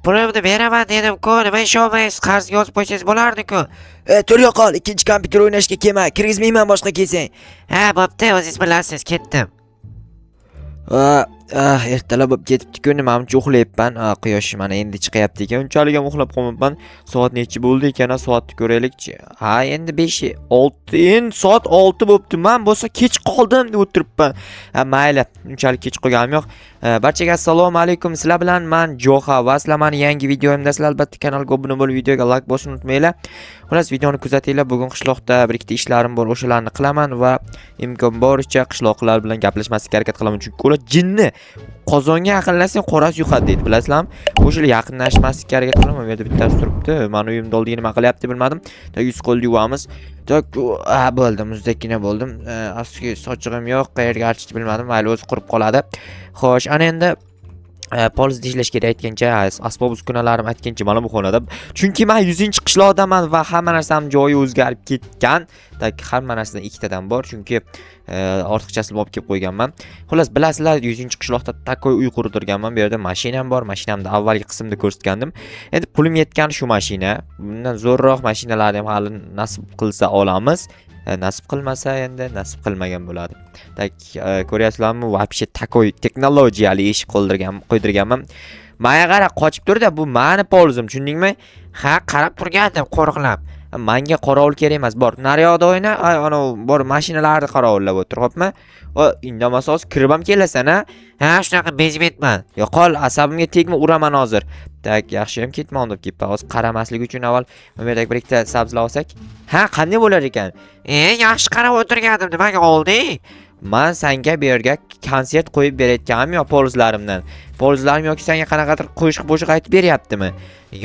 pulimni beraman dedim-ku, nima ish olmaysiz, qarz yozib qo'ysangiz bo'lardi-ku. Turga qol, ikkinchi kompyuter o'ynashga kelma, kirgizmayman boshqa kelsang. Ha, bo'pti, o'zingiz bilasiz, ketdim. Ertalab bo'lib ketibdi-ku, nima uchun uxlayapman? Quyosh mana endi chiqyapti ekan. Unchalik ham uxlab qolmayapman. Soat necha bo'ldi ekan? Soatni ko'raylik-chi. Ha, endi 5, 6, endi soat 6 bo'libdi. Men bo'lsa kech qoldim deb o'tiribman. Ha, mayli, unchalik kech qolganim yo'q. Barchaga assalomu alaykum. Sizlar bilan men Joha va sizlar meni yangi videoyimda sizlar albatta kanalga obuna bo'lib, videoga like bosishni unutmanglar. Xullas, videoni kuzatinglar. Bugun qishloqda bir ikkita ishlarim bor, o'shalarni qilaman va imkon boricha qishloqlar bilan gaplashmaslikka harakat qilaman, chunki ular jinni. Qozonga yaqinlashsang qorasi yo'qadi deydi, bilasizlarmi? O'shalar yaqinlashmaslikka harakat qilaman. Bu yerda bittasi turibdi. Meni uyimda oldiga nima qilyapti bilmadim. Yuz qo'lni yuvamiz. Bo'ldim, muzdagina bo'ldim. Aslida sochig'im yo'q, qayerga archishni bilmadim. Mayli, o'zi qurib qoladi. Xo'sh, ana endi polizda ishlash kerak aytgancha, asbob uskunalarim aytgancha mana bu xonada. Chunki men 100-qishloqdaman va hamma narsam joyi o'zgarib ketgan. Hamma narsadan ikkitadan bor, chunki ortiqchasini olib kelib qo'yganman. Xullas, bilasizlar, 100-qishloqda takoy uy qurdirganman. Bu yerda mashinam bor. Mashinamni avvalgi qismda ko'rsatgandim. Endi pulim yetgan shu mashina. Bundan zo'rroq mashinalarni ham hali nasib qilsa olamiz. Nasib qilmasa endi nasib qilmagan bo'ladi. Ko'ryapsizlarmi? Вообще takoy texnologiyali ish qo'ydirganman. Menga qara, qochib turdi, bu meni polizim, tushundingmi? Ha, qarab turgandim, qo'riqlab. Menga qorovul kerak emas. Bor, naryoqda o'yna, ana bor mashinalarni qorovullab o'tir, xo'pmi? Indamasa hozir kirib ham kelasan, ha? Ha, shunaqa bezbetman. Yo, qol, asabimga tegma, uraman hozir. Yaxshi ham ketman deb kelibman. Hozir qaramaslik uchun avval bu yerda bir ikkita sabzlar olsak. Ha, qanday bo'lar ekan? Yaxshi qarab o'tirgandim, nimaga olding? Men senga bu yerga konsert qo'yib berayotganim yo'q polizlarimdan. Polizlarim yoki senga qanaqadir qo'shiq aytib beryaptimi?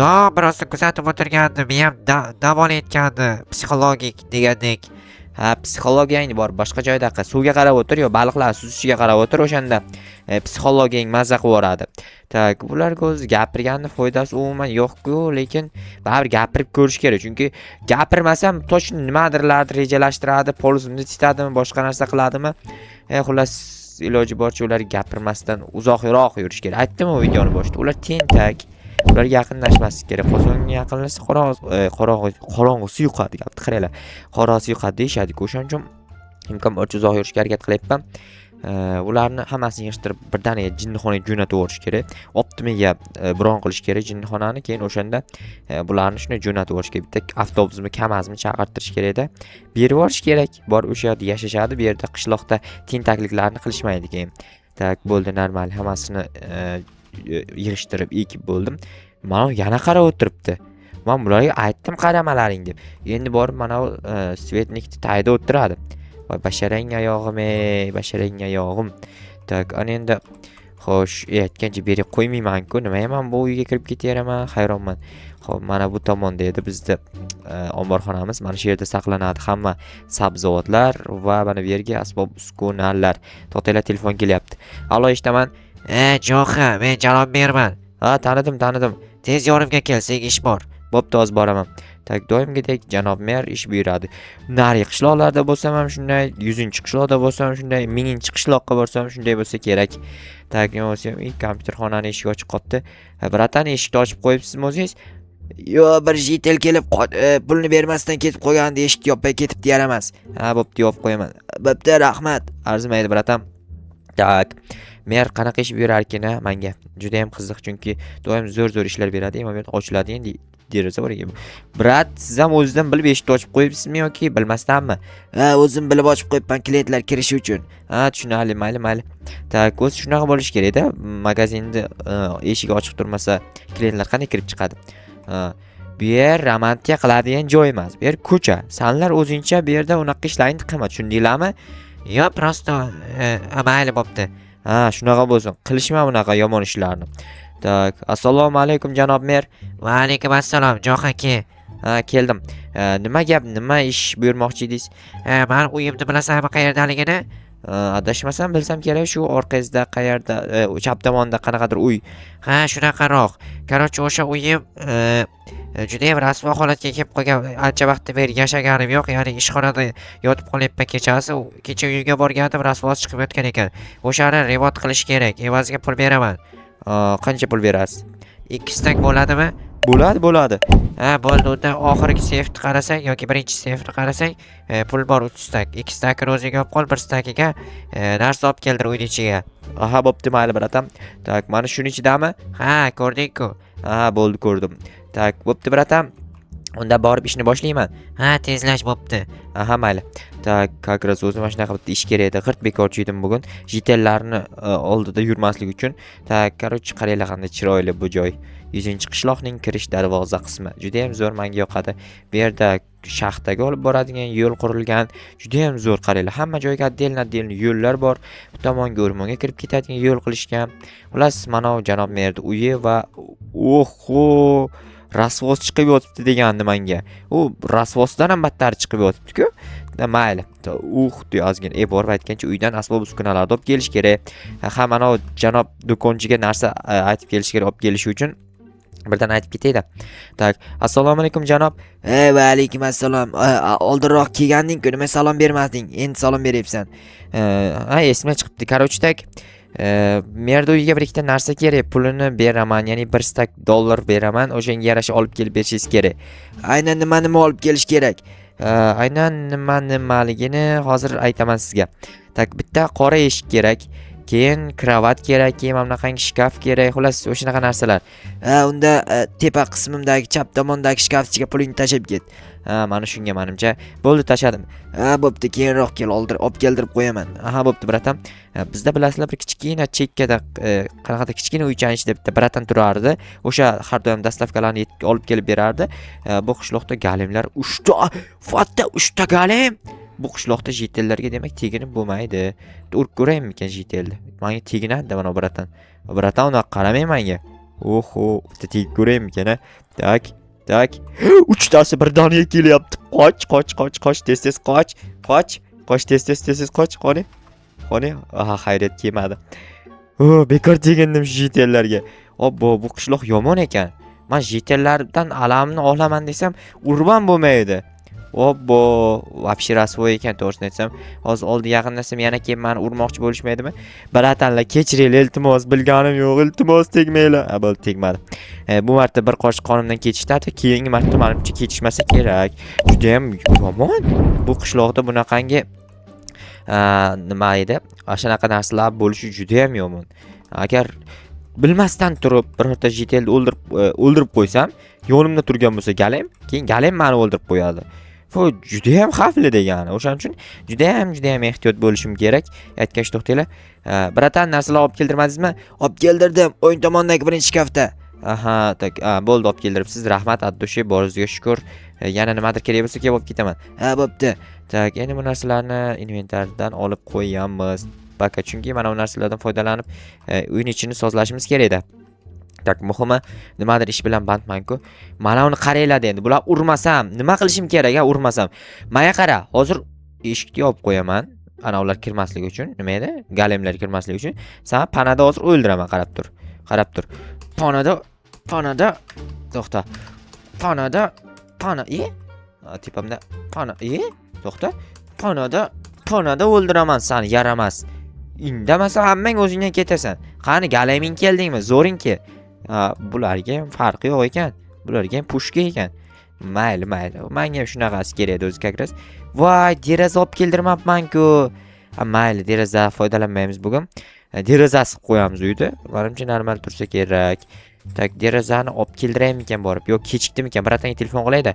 Yo'q, biroz kuzatib o'tirgandim, men ham davolayotgandi, psixologik degandek. Ha, psixologiyang bor, boshqa joyda suvga qarab o'tir, yo baliqlar suzishiga qarab o'tir, o'shanda psixologiyang mazza qilib yoradi. Bularga o'zi gapirganning foydasi umuman yo'q-ku, lekin baribir gapirib ko'rish kerak, chunki gapirmasam точно nimadirlarni rejalashtiradi, polizimni titadimi, boshqa narsa qiladimi? Xullas, iloji boricha ularga gapirmasdan uzoqroq yurish kerak. Aytdim u videoni boshida, ular tentak. Ularga yaqinlashmaslik kerak. Qozonga yaqinlashsa qorong'usi yo'qadi, gapni qaranglar. Qorasi yo'qadi deyshadi-ku. O'shaning uchun imkon boricha uzoq yurishga harakat qilyapman. Ularni hammasini yig'ishtirib birdaniga jinnixonaga jo'natib yuborish kerak. Optimaga bron qilish kerak jinnixonani, keyin o'shanda bularni shunday jo'natib yuborish kerak. Bitta avtobusmi, kamazmi chaqirtirish kerak-da. Berib yuborish kerak. Bor, o'sha yerda yashashadi. Bu yerda qishloqda tentakliklarni qilishmaydi keyin. Bo'ldi, normal. Hammasini yig'ishtirib ekib bo'ldim. Mana yana qarab o'tiribdi. Men bularga aytdim qaramalaring deb. Endi borib mana svetnikni tayda o'tiradi. Voy basharang oyog'im, basharang oyog'im. Ana endi xo'sh, aytgancha berib qo'ymayman-ku. Nima ham bu uyga kirib ketayapman, hayronman. Xo'p, mana bu tomonda edi bizda omborxonamiz. Mana shu yerda saqlanadi hamma sabzavotlar va mana bu yerga asbob uskunalar. To'xtanglar, telefon kelyapti. Allo, eshitaman. Jo'xa, men janob merman. Ha, tanidim. Tez yonimga kel, senga ish bor. Bo'pti, hozir boraman. Doimgidek janob mer ish buyuradi. Nari qishloqlarda bo'lsam ham shunday, 100-qishloqda bo'lsam shunday, 1000-qishloqqa borsam shunday bo'lsa kerak. O'zim kompyuterxonani eshigi ochiq qoldi. Bratan, eshikni ochib qo'yibsizmi o'zingiz? Yo, bir jitel kelib pulni bermasdan ketib qo'ygandi, eshikni yopmay ketibdi, yaramas. Ha, bo'pti, yopib qo'yaman. Bo'pti, rahmat. Arzimaydi, bratan. Mer qanaqa ish buyurar ekan menga? Juda ham qiziq, chunki doim zo'r ishlar beradi. Mana bu yerda ochiladi endi deraza bor ekan. Brat, siz ham o'zingizdan bilib eshikni ochib qo'yibsizmi yoki bilmasdanmi? Ha, o'zim bilib ochib qo'yibman klientlar kirishi uchun. Ha, tushunali, mayli. O'zi shunaqa bo'lish kerak-da. Magazinda eshigi ochiq turmasa, klientlar qanday kirib chiqadi? Bu yer romantika qiladigan joy emas. Bu yer ko'cha. Senlar o'zingcha bu yerda unaqa ishlarni qilma, tushundinglarmi? Yo'q, prosto mayli bo'pti. Ha, shunaqa bo'lsin. Qilishma bunaqa yomon ishlarni. Assalomu alaykum janob mer. Va alaykum assalom, Jo'xa aka. Ha, keldim. Nima gap, nima ish buyurmoqchi edingiz? Men uyimni bilasanmi qayerdaligini? Adashmasam bilsam kerak, shu orqangizda qayerda, chap tomonda qanaqadir uy. Ha, shunaqaroq. Короче, o'sha uyim juda ham rasvo holatga kelib qolgan. Ancha vaqtdan beri yashaganim yo'q, ya'ni ishxonada yotib qolyapman kechasi. Kecha uyga borgandim, rasvosi chiqib yotgan ekan. O'shani remont qilish kerak. Evaziga pul beraman. Qancha pul berasiz? 2 stak bo'ladimi? Bo'ladi. Ha, bo'ldi. Unda oxirgi seyfni qarasang yoki birinchi seyfni qarasang, pul bor 3 stak. 2 stakini o'ziga olib qol, 1 stakiga narsa olib keldir uyni ichiga. Aha, bo'pti, mayli bratam. Tak, mana shuni ichidami? Ha, ko'rding-ku. Ha, bo'ldi, ko'rdim. Tak, bo'pti bratam. Unda borib ishni boshlayman. Ha, tezlash bo'pti. Aha, mayli. Tak, как раз o'zim mana shunaqa bitta ish kerak edi. G'irt bekorchi edim bugun. Jitellarni oldida yurmaslik uchun. Tak, короче, qaranglar qanday chiroyli bu joy. 100-qishloqning kirish darvoza qismi. Juda ham zo'r, menga yoqadi. Bu yerda shaxtaga olib boradigan yo'l qurilgan. Juda ham zo'r, qaranglar. Hamma joyga отдельно yo'llar bor. Bu tomonga o'rmonga kirib ketadigan yo'l qilishgan. Xullas, mana bu janob merdi uyi va oho, rasvos chiqib yotibdi degandi menga. U rasvosdan ham battar chiqib yotibdi-ku. Mayli. Deyozgin. Borib aytgancha uydan asbob uskunalarni olib kelish kerak. Ha, mana bu janob do'konchiga narsa aytib kelish kerak, olib kelish uchun birdan aytib ketaydi. Tak, assalomu alaykum janob. Va alaykum assalom. Oldinroq kelganding-ku, nima salom bermading? Endi salom beryapsan. Ha, esimdan chiqibdi. Короче, tak, merda uyiga bir ikkita narsa kerak. Pulini beraman, ya'ni 1 stak dollar beraman. O'shanga yarasha olib kelib berishingiz kerak. Aynan nima olib kelish kerak? Aynan nimaligini hozir aytaman sizga. Tak, bitta qora eshik kerak. Keyin kravat kerak, keyin mana bunaqangi shkaf kerak. Xullas, o'shanaqa narsalar. Unda tepa qismimdagi chap tomondagi shkafchiga pulingni tashab ket. Mana shunga menimcha. Bo'ldi, tashadim. Bo'pti, keyinroq kel, olib keldirib qo'yaman. Aha, bo'pti, bratam. Bizda bilasizlar, bir kichkina chekkada qanaqadir kichkina uychan ichida bitta bratan turardi. O'sha har doim dastavkalarni olib kelib berardi. Bu qishloqda galimlar 3 ta, fatta 3 ta galim. Bu qishloqda jitellarga demak teginib bo'lmaydi. Urib ko'raymikan jitelni? Menga teginadi mana bratan. Bratan uni qaramay menga. Oho, bitta tegib ko'raymikan? Tak. 3 tasi birdaniga kelyapti. Qoch, tez qoch. Qoch, tez qoch, qani. Aha, xayriyat kelmadi. Bekor tegindim shu jitellarga. Obbo, bu qishloq yomon ekan. Men jitellardan alamni olaman desam, urban bo'lmaydi. Obbo, вообще rasvoy ekan, to'g'risini aytsam. Hozir oldi yaqinlasam yana kelib meni urmoqchi bo'lishmaydimi? Bratanlar, kechiringlar, iltimos, bilganim yo'q, iltimos tegmanglar. Bo'ldi, tegmadi. Bu marta bir qoshiq qonimdan ketishdi, keyingi marta menimcha ketishmasa kerak. Juda ham yomon. Bu qishloqda bunaqangi nima edi? O'shanaqa narsalar bo'lishi juda ham yomon. Agar bilmasdan turib birorta jitelni o'ldirib qo'ysam, yonimda turgan bo'lsa galim, keyin galim meni o'ldirib qo'yadi. Bu juda ham xavfli degani. O'shaning uchun juda ham ehtiyot bo'lishim kerak. Aytgach, to'xtanglar. Bratan, narsalar olib keldirmadingizmi? Olib keldirdim, o'ng tomondagi birinchi shkafda. Aha, tak, bo'ldi, olib keldiribsiz. Rahmat, addushi, boringizga shukr. Yana nimadir kerak bo'lsa, kelib olib ketaman. Bo'pti. Tak, endi bu narsalarni inventardan olib qo'yamiz. Baka, chunki mana bu narsalardan foydalanib uyning ichini sozlashimiz kerak edi. Tak, muhimi nimadir ish bilan bandman-ku. Mana uni qaranglar endi. Bular urmasam, nima qilishim kerak, urmasam? Menga qara, hozir eshikni yopib qo'yaman. Ana ular kirmasligi uchun, nima edi? Galemlar kirmasligi uchun. Sen panada hozir o'ldiraman, qarab tur. Panada. To'xta. Panada. Tepamda to'xta. Panada o'ldiraman seni, yaramas. Indamasa hammang o'zingdan ketasan. Qani, galeming keldingmi? Zo'ringki. Bularga ham farqi yo'q ekan. Bularga ham pushka ekan. Mayli. Menga ham shunaqasi kerak edi o'zi как раз. Voy, deraza olib keldirmabman-ku. Mayli, deraza foydalanmaymiz bugun. Derazasi qo'yamiz uyda. Menimcha normal tursa kerak. Tak, derazani olib keldiraymikan borib? Yo'q, kechikdimikan? Bratanga telefon qilaydi.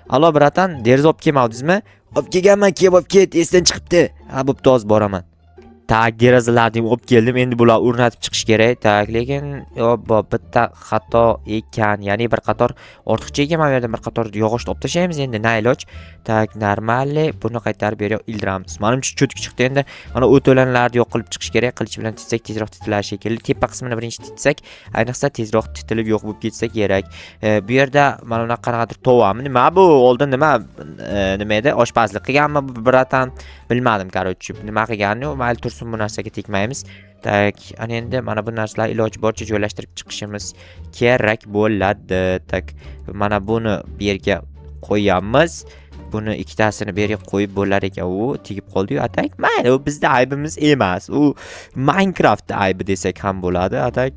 Allo bratan, deraza olib kelmadingizmi? Olib kelganman, olib ket, esdan chiqibdi. Bo'pti, hozir boraman. Tak, derazalarni olib keldim. Endi bular o'rnatib chiqish kerak. Tak, lekin bitta xato ekan. Ya'ni bir qator ortiqcha ekan, mana bu yerdan bir qator yog'ochni olib tashlaymiz endi, na iloj. Tak, normali buni qaytarib berib ildiramiz. Menimcha cho'tki chiqdi endi. Mana o'to'lanlarni yo'q qilib chiqish kerak. Qilich bilan titsak tezroq titilar shekilli. Tepa qismini birinchi titsak, ayniqsa tezroq titilib yo'q bo'lib ketsa kerak. Bu yerda mana bunaqa qanaqadir tovami. Nima bu? Oldin nima edi? Oshpazlik qilganmi bu bratan? Bilmadim, короче. Nima qilganini, mayli tursin, bu narsaga tegmaymiz. Tak, ana endi mana bu narsalar iloji boricha joylashtirib chiqishimiz kerak bo'ladi. Tak, mana buni bu yerga qo'yamiz. Buni ikkitasini bu yerga qo'yib bo'lar ekan. U tegib qoldi-yu, atak. Mayli, u bizda aybimiz emas. U Minecraftda aybi desak ham bo'ladi. Atak,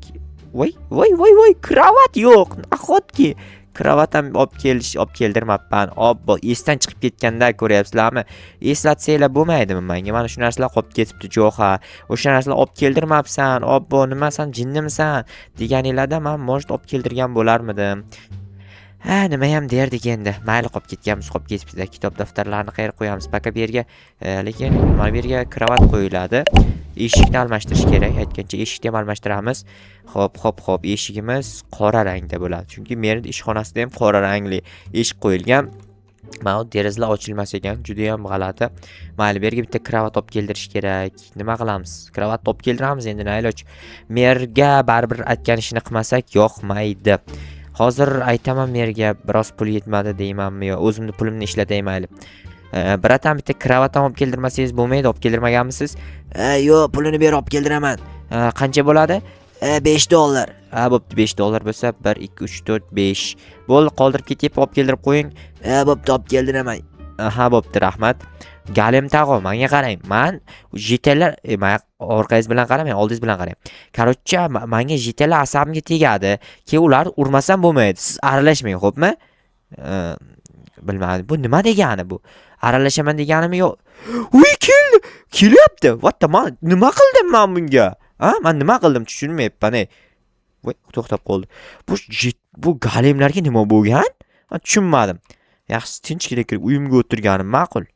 voy, kravat yo'q. Nahotki kravat ham olib keldirmabman. Obbo, esdan chiqib ketganda ko'ryapsizlarmi? Eslatsanglar bo'lmaydimi menga? Mana shu narsalar qolib ketibdi, Jo'xa. O'sha narsalar olib keldirmabsan. Obbo, nima sen jinnimisan? Deganinglarda men может olib keldirgan bo'larmidim. Ha, nima ham derdik endi. Mayli, qolib ketganmiz, qolib ketibdi. Kitob daftarlarni qayerga qo'yamiz? Paka bu yerga, lekin mana bu yerga kravat qo'yiladi. Eshikni almashtirish kerak. Aytgancha eshikni ham almashtiramiz. Xo'p, eshigimiz qora rangda bo'ladi. Chunki meni ishxonasida ham qora rangli eshik qo'yilgan. Mana derazalar ochilmas ekan, juda ham g'alati. Mayli, bu yerga bitta kravat olib keldirish kerak. Nima qilamiz? Kravat olib keldiramiz endi, nima iloj. Merga baribir aytgan ishini qilmasak yo'qmaydi. Hozir aytaman merga, biroz pul yetmadi deymanmi yo o'zimni pulimni ishlatay mayli. Biratan bitta kravat olib keldirmasangiz bo'lmaydi, olib keldirmaganmisiz? Yo'q, pulini ber, olib keldiraman. Qancha bo'ladi? $5. Bo'pti, $5 bo'lsa 1 2 3 4 5. Bo'ldi, qoldirib ketyapti, olib keldirib qo'ying. Bo'pti, olib keldiraman. Ha, bo'pti, rahmat. Galim tag'o, menga qarang. Men jetellar, orqangiz bilan qaramang, oldingiz bilan qarang. Короче, menga jetellar asabimga tegadi. Keyin ular urmasam bo'lmaydi. Siz aralashmang, xo'pmi? Bilmadim. Bu nima degani bu? Aralashaman deganimi yo'q? Uy, kelyapti. What the man? Nima qildim men bunga? Men nima qildim tushunmayapman. Voy, to'xtab qoldi. Bu galemlarga nima bo'lgan? Men tushunmadim. Yaxshi, tinchgina kirib uyimga o'tirganim ma'qul.